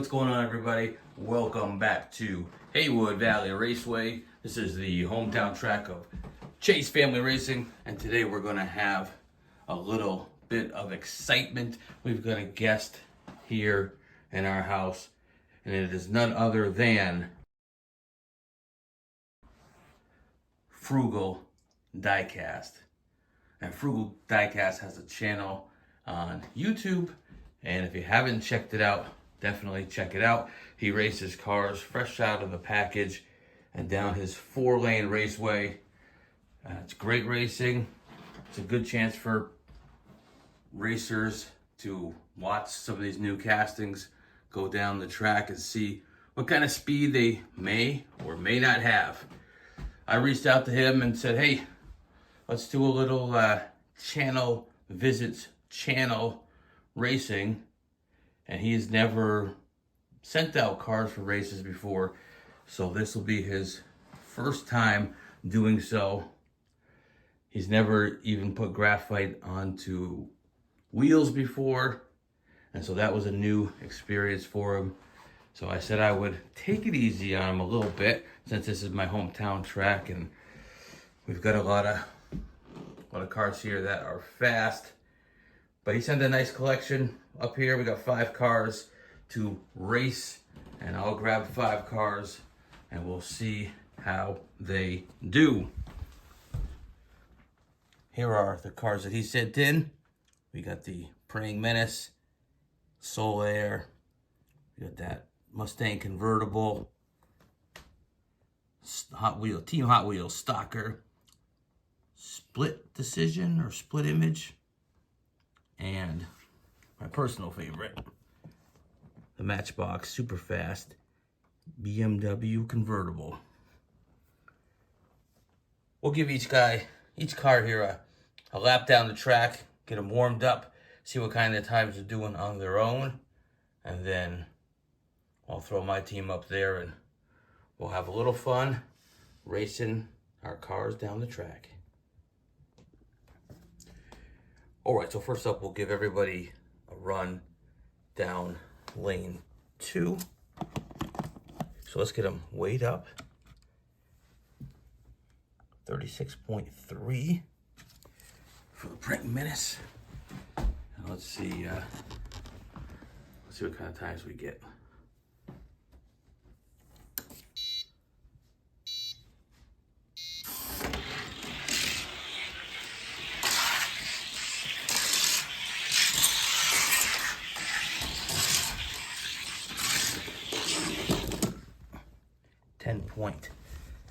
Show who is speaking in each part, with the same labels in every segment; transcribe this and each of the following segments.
Speaker 1: what's going on, everybody? Welcome back to Haywood Valley Raceway. This is the hometown track of Chase Family Racing, and today we're going to have a little bit of excitement. We've got a guest here in our house, and it is none other than Frugal Diecast. And Frugal Diecast has a channel on YouTube, and if you haven't checked it out, definitely check it out. He races cars fresh out of the package and down his 4-lane raceway. It's great racing. It's a good chance for racers to watch some of these new castings go down the track and see what kind of speed they may or may not have. I reached out to him and said, hey, let's do a little channel visits, channel racing. And he's never sent out cars for races before, so this will be his first time doing so. He's never even put graphite onto wheels before, and so that was a new experience for him. So I said I would take it easy on him a little bit, since this is my hometown track, and we've got a lot of cars here that are fast. But he sent a nice collection up here. We got 5 cars to race, and I'll grab 5 cars and we'll see how they do. Here are the cars that he sent in. We got the Praying Menace, Soul Air, we got that Mustang convertible, Team Hot Wheels Stalker, Split Decision or Split Image, and my personal favorite, the Matchbox Super Fast BMW convertible. We'll give each car here a lap down the track, get them warmed up, see what kind of times they're doing on their own, and then I'll throw my team up there and we'll have a little fun racing our cars down the track. All right, so first up, we'll give everybody a run down lane 2. So let's get them weighed up. 36.3 for the Praying Menace. And let's see what kind of times we get.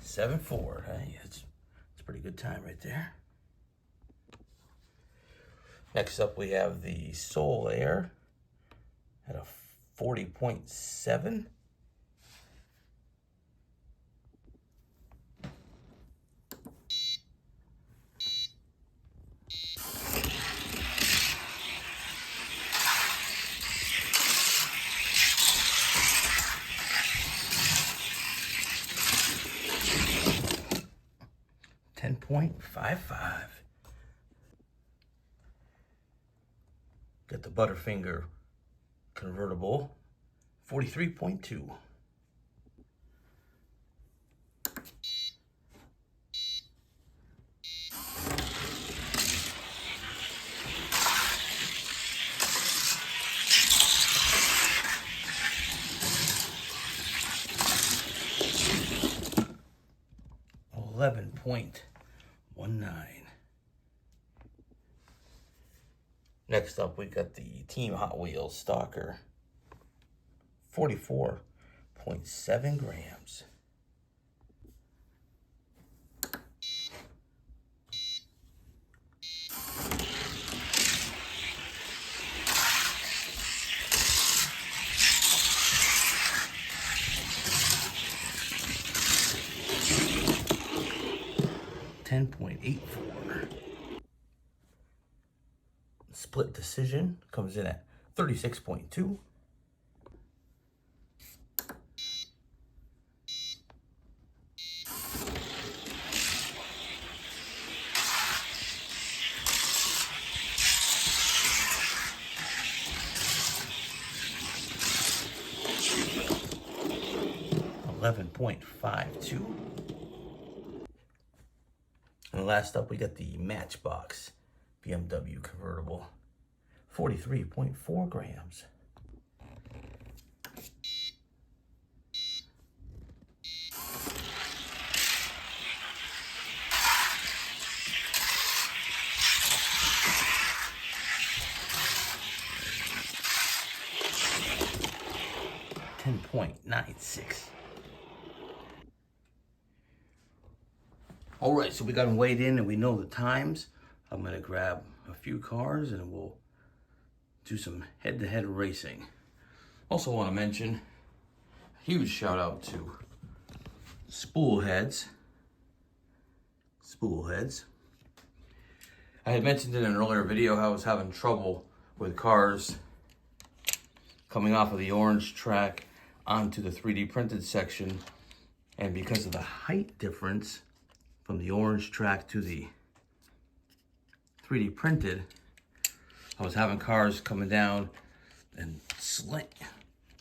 Speaker 1: .74. Hey, it's a pretty good time right there. Next up, we have the Soul Air at a 40.7. .55. Got the Butterfinger convertible, 43.2. .19. Next up, we got the Team Hot Wheels Stalker, 44.7 grams. .84. Split Decision comes in at 36.2. 11.52. And last up, we got the Matchbox BMW convertible, 43.4 grams. .96. All right, so we got them weighed in and we know the times. I'm gonna grab a few cars and we'll do some head-to-head racing. Also want to mention a huge shout out to Spoolheads. I had mentioned in an earlier video how I was having trouble with cars coming off of the orange track onto the 3D printed section, and because of the height difference from the orange track to the 3D printed, I was having cars coming down and slam.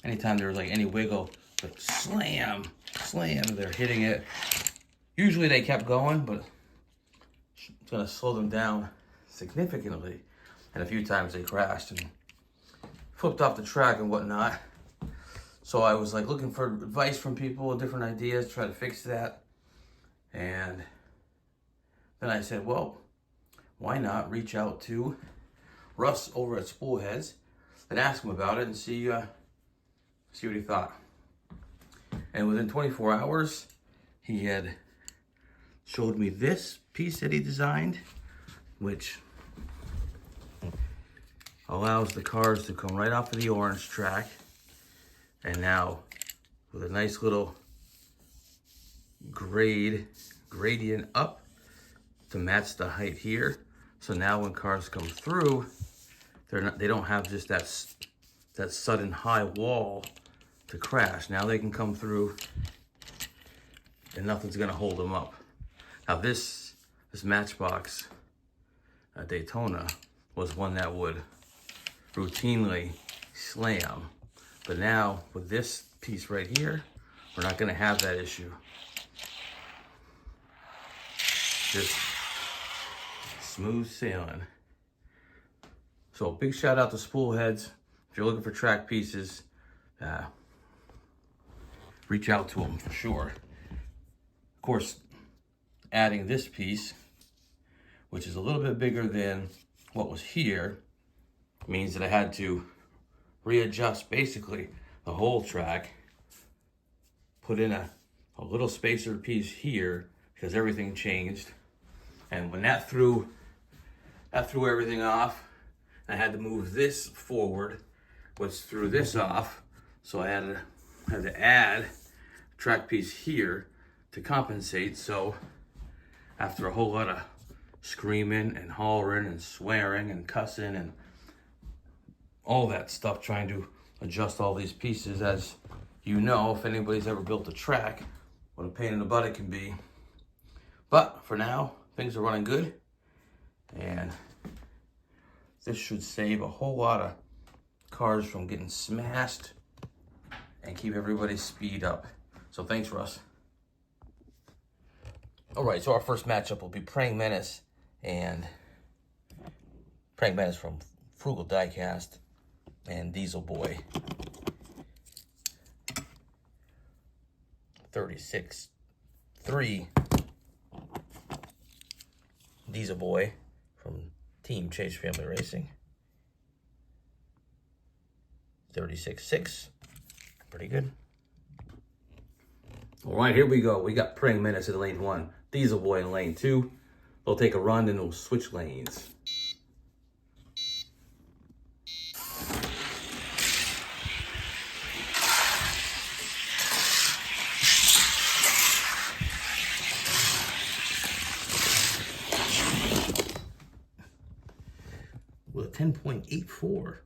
Speaker 1: Anytime there was like any wiggle, but slam, they're hitting it. Usually they kept going, but it's gonna slow them down significantly. And a few times they crashed and flipped off the track and whatnot. So I was like looking for advice from people, different ideas, try to fix that. And then I said, well, why not reach out to Russ over at Spoolheads and ask him about it and see what he thought. And within 24 hours, he had showed me this piece that he designed, which allows the cars to come right off of the orange track. And now with a nice little gradient up to match the height here. So now when cars come through, they don't have just that sudden high wall to crash. Now they can come through and nothing's gonna hold them up. Now this Matchbox Daytona was one that would routinely slam. But now with this piece right here, we're not gonna have that issue. Just smooth sailing. So big shout out to Spoolheads. If you're looking for track pieces, reach out to them for sure. Of course, adding this piece, which is a little bit bigger than what was here, means that I had to readjust basically the whole track, put in a little spacer piece here because everything changed. And when that threw everything off, I had to move this forward, which threw this off. So I had to add a track piece here to compensate. So after a whole lot of screaming and hollering and swearing and cussing and all that stuff, trying to adjust all these pieces, as you know, if anybody's ever built a track, what a pain in the butt it can be. But for now, things are running good, and this should save a whole lot of cars from getting smashed and keep everybody's speed up. So thanks, Russ. All right, so our first matchup will be Praying Menace from Frugal Diecast and Diesel Boy. 36.3 Diesel Boy from Team Chase Family Racing. 36.6, pretty good. All right, here we go. We got Praying Menace in lane 1, Diesel Boy in lane 2. They'll take a run and they'll switch lanes. With a 10.84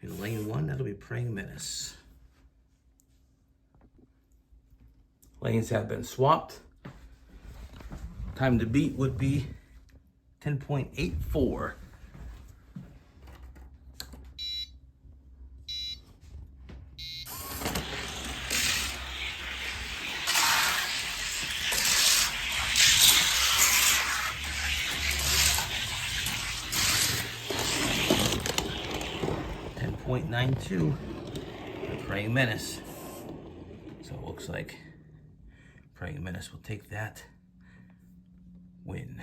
Speaker 1: in lane 1, that'll be Praying Menace. Lanes have been swapped. Time to beat would be 10.84. 10.92. The Praying Menace. So it looks like Praying Menace will take that win.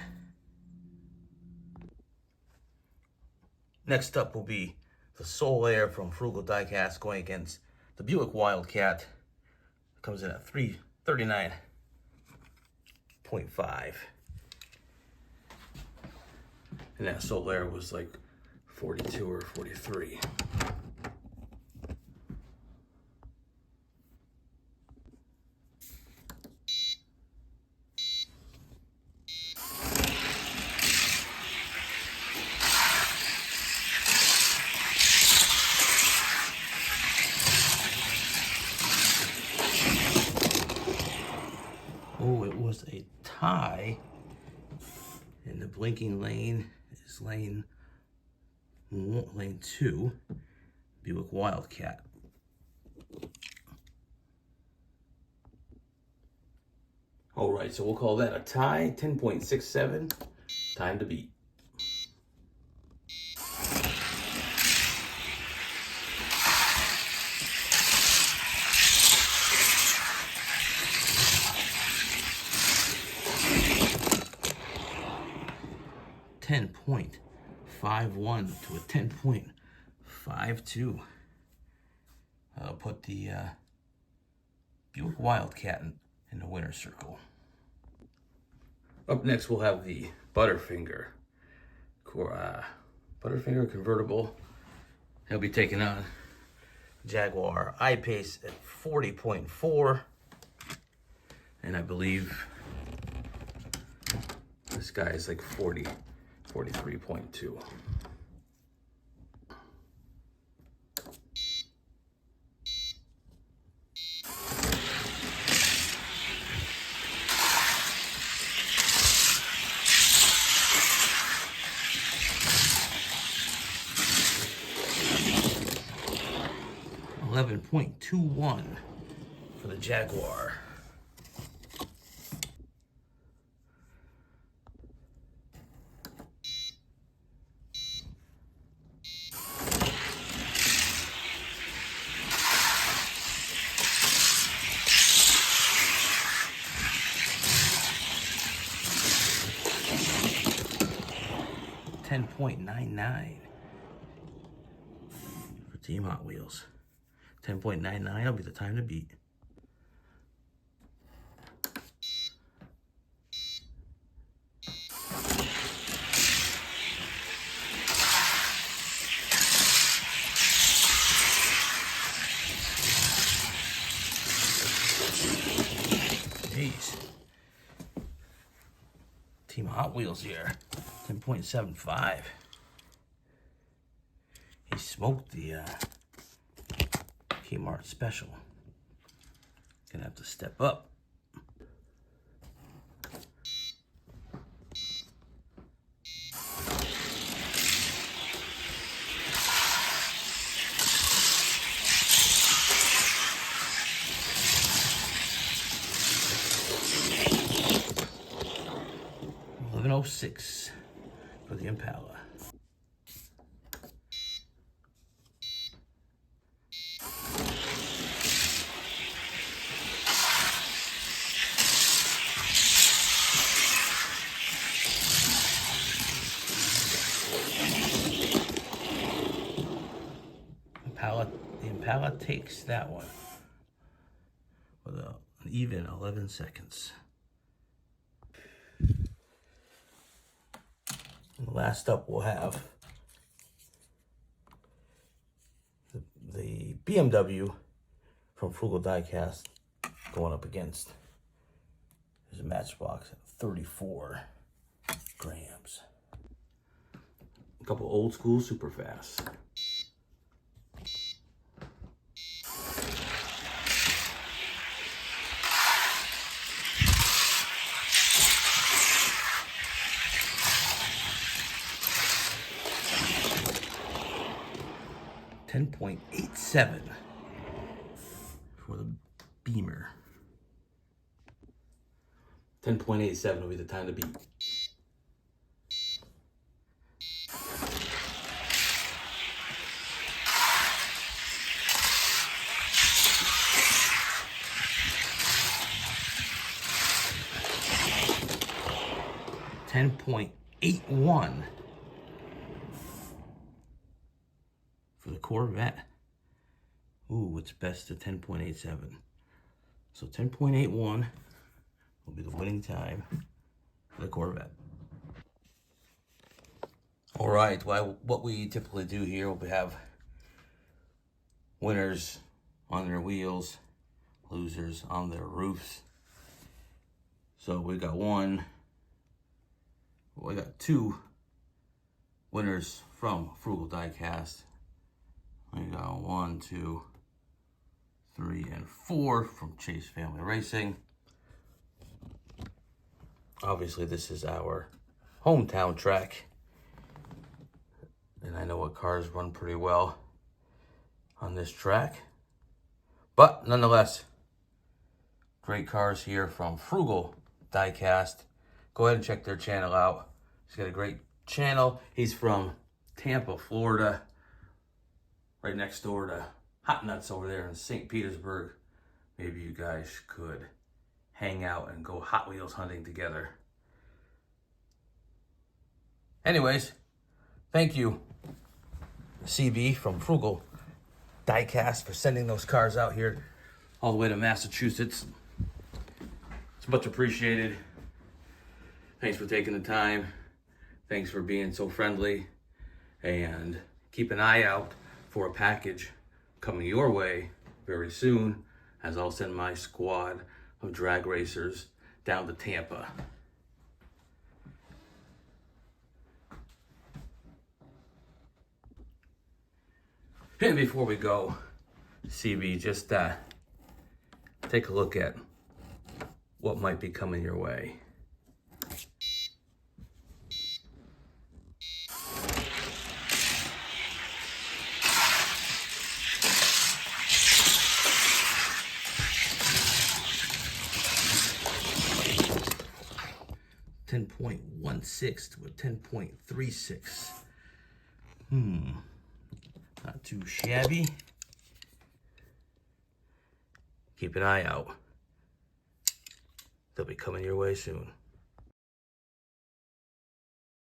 Speaker 1: Next up will be the Soul Air from Frugal Diecast going against the Buick Wildcat. It comes in at 339.5. And that Soul Air was like 42 or 43. Oh, it was a tie. And the blinking lane is lane 2, Buick Wildcat. All right, so we'll call that a tie, 10.67, time to beat. .51 to a 10.52. I'll put the Buick Wildcat in the winner's circle. Up next, we'll have the Butterfinger. Butterfinger convertible. He'll be taking on Jaguar I-Pace at 40.4. And I believe this guy is like 43.2. .21 for the Jaguar. .99 for Team Hot Wheels. 10.99 will be the time to beat. Jeez. Team Hot Wheels here. 10.75. He smoked the Kmart special. Gonna have to step up. $11.06 for the Impala. The Impala takes that one with an even 11 seconds. And last up, we'll have the BMW from Frugal Diecast going up against his Matchbox at 34 grams. A couple old school super fast. $10.87 for the Beamer. 10.87 will be the time to beat. 10.81 for the Corvette. Ooh, it's best to 10.87. So 10.81 will be the winning time for the Corvette. All right, well, what we typically do here, we have winners on their wheels, losers on their roofs. So we got two winners from Frugal Diecast. We got 1, 2, 3, and 4 from Chase Family Racing. Obviously, this is our hometown track, and I know what cars run pretty well on this track. But nonetheless, great cars here from Frugal Diecast. Go ahead and check their channel out. He's got a great channel. He's from Tampa, Florida, right next door to Hot Nuts over there in St. Petersburg. Maybe you guys could hang out and go Hot Wheels hunting together. Anyways, thank you, CB from Frugal Diecast, for sending those cars out here all the way to Massachusetts. It's much appreciated. Thanks for taking the time. Thanks for being so friendly. And keep an eye out for a package coming your way very soon, as I'll send my squad of drag racers down to Tampa. And before we go, CB, just take a look at what might be coming your way. .16 to a 10.36. Not too shabby. Keep an eye out. They'll be coming your way soon.